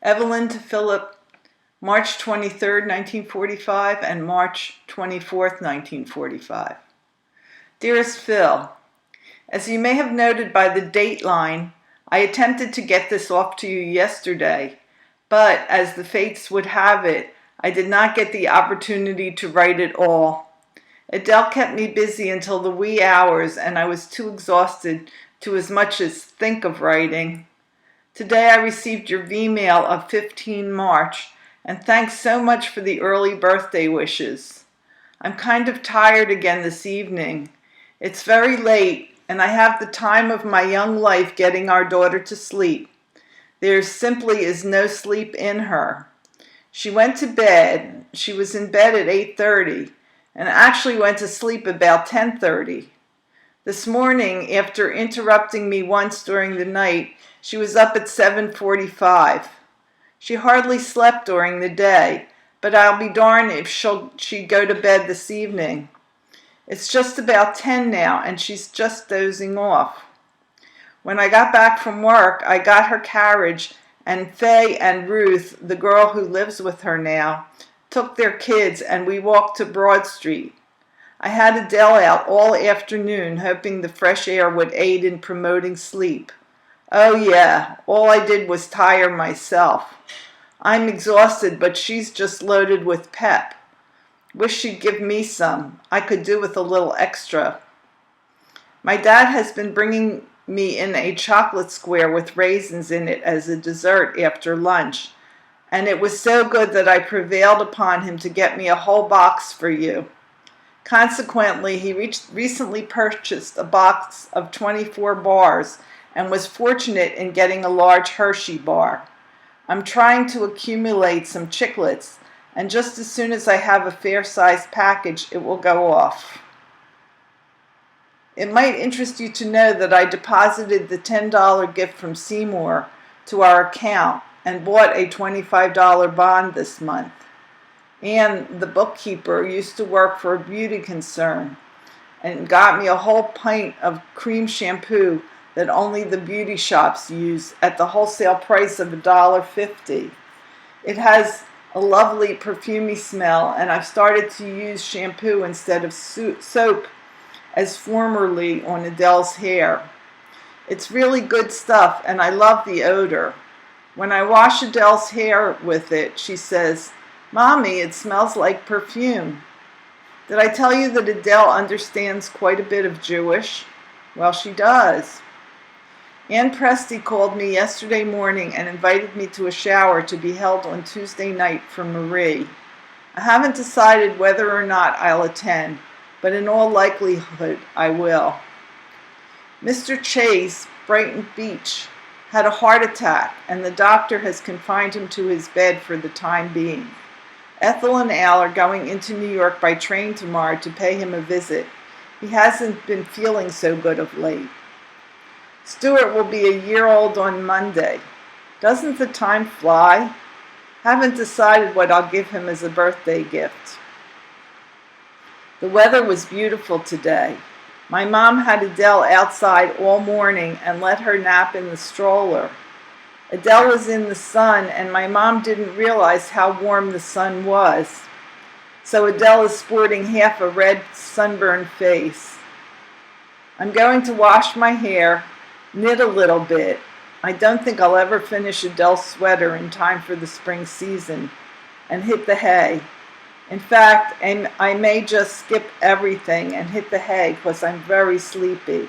Evelyn to Philip, March 23, 1945 and March 24, 1945. Dearest Phil, as you may have noted by the date line, I attempted to get this off to you yesterday, but as the fates would have it, I did not get the opportunity to write it all. Adele kept me busy until the wee hours, and I was too exhausted to as much as think of writing. Today I received your V-mail of 15 March, and thanks so much for the early birthday wishes. I'm kind of tired again this evening. It's very late, and I have the time of my young life getting our daughter to sleep. There simply is no sleep in her. She went to bed. She was in bed at 8:30, and actually went to sleep about 10:30. This morning, after interrupting me once during the night, she was up at 7:45. She hardly slept during the day, but I'll be darned if she'd go to bed this evening. It's just about 10 now, and she's just dozing off. When I got back from work, I got her carriage, and Faye and Ruth, the girl who lives with her now, took their kids, and we walked to Broad Street. I had Adele out all afternoon, hoping the fresh air would aid in promoting sleep. Oh yeah, all I did was tire myself. I'm exhausted, but she's just loaded with pep. Wish she'd give me some. I could do with a little extra. My dad has been bringing me in a chocolate square with raisins in it as a dessert after lunch, and it was so good that I prevailed upon him to get me a whole box for you. Consequently, he recently purchased a box of 24 bars and was fortunate in getting a large Hershey bar. I'm trying to accumulate some chiclets, and just as soon as I have a fair-sized package, it will go off. It might interest you to know that I deposited the $10 gift from Seymour to our account and bought a $25 bond this month. Ann, the bookkeeper, used to work for a beauty concern and got me a whole pint of cream shampoo that only the beauty shops use at the wholesale price of $1.50. It has a lovely perfumey smell, and I've started to use shampoo instead of soap as formerly on Adele's hair. It's really good stuff, and I love the odor. When I wash Adele's hair with it, she says, "Mommy, it smells like perfume." Did I tell you that Adele understands quite a bit of Jewish? Well, she does. Ann Presti called me yesterday morning and invited me to a shower to be held on Tuesday night for Marie. I haven't decided whether or not I'll attend, but in all likelihood I will. Mr. Chase, Brighton Beach, had a heart attack, and the doctor has confined him to his bed for the time being. Ethel and Al are going into New York by train tomorrow to pay him a visit. He hasn't been feeling so good of late. Stuart will be a year old on Monday. Doesn't the time fly? Haven't decided what I'll give him as a birthday gift. The weather was beautiful today. My mom had Adele outside all morning and let her nap in the stroller. Adele was in the sun, and my mom didn't realize how warm the sun was. So Adele is sporting half a red sunburned face. I'm going to wash my hair, knit a little bit. I don't think I'll ever finish Adele's sweater in time for the spring season, and hit the hay. In fact, I may just skip everything and hit the hay because I'm very sleepy.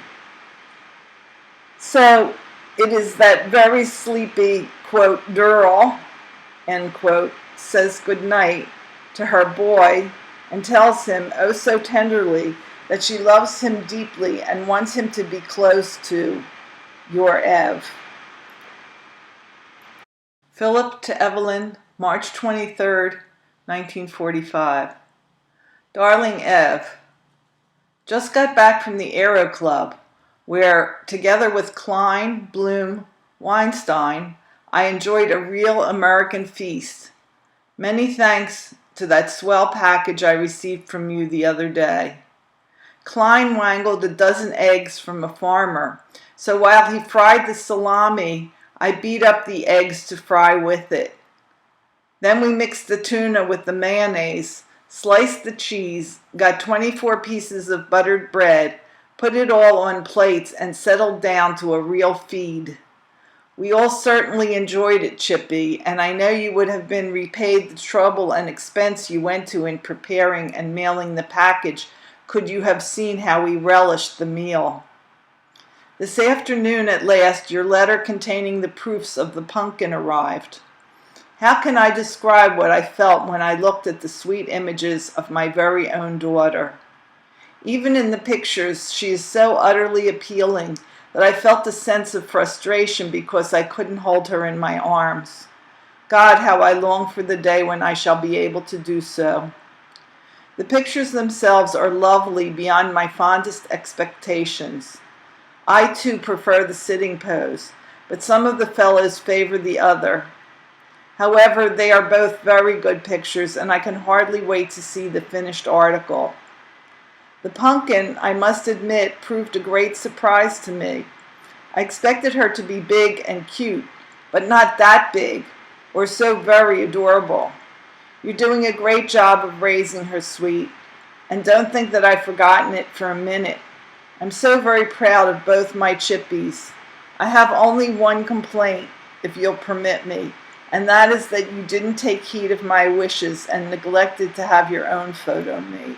So it is that very sleepy, quote, girl, end quote, says goodnight to her boy and tells him, oh so tenderly, that she loves him deeply and wants him to be close to your Ev. Philip to Evelyn, March 23rd, 1945. Darling Ev, just got back from the Aero Club, where, together with Klein, Bloom, Weinstein, I enjoyed a real American feast. Many thanks to that swell package I received from you the other day. Klein wangled a dozen eggs from a farmer, so while he fried the salami, I beat up the eggs to fry with it. Then we mixed the tuna with the mayonnaise, sliced the cheese, got 24 pieces of buttered bread, put it all on plates, and settled down to a real feed. We all certainly enjoyed it, Chippy, and I know you would have been repaid the trouble and expense you went to in preparing and mailing the package could you have seen how we relished the meal. This afternoon at last your letter containing the proofs of the pumpkin arrived. How can I describe what I felt when I looked at the sweet images of my very own daughter? Even in the pictures, she is so utterly appealing that I felt a sense of frustration because I couldn't hold her in my arms. God, how I long for the day when I shall be able to do so. The pictures themselves are lovely beyond my fondest expectations. I too prefer the sitting pose, but some of the fellows favor the other. However, they are both very good pictures, and I can hardly wait to see the finished article. The pumpkin, I must admit, proved a great surprise to me. I expected her to be big and cute, but not that big, or so very adorable. You're doing a great job of raising her, sweet, and don't think that I've forgotten it for a minute. I'm so very proud of both my chippies. I have only one complaint, if you'll permit me, and that is that you didn't take heed of my wishes and neglected to have your own photo made.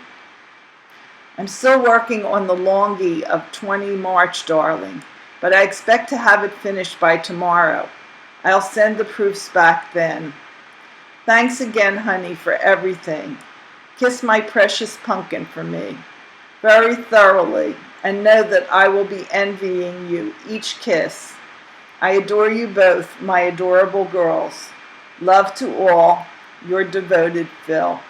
I'm still working on the longie of 20 March, darling, but I expect to have it finished by tomorrow. I'll send the proofs back then. Thanks again, honey, for everything. Kiss my precious pumpkin for me, very thoroughly, and know that I will be envying you each kiss. I adore you both, my adorable girls. Love to all, your devoted Phil.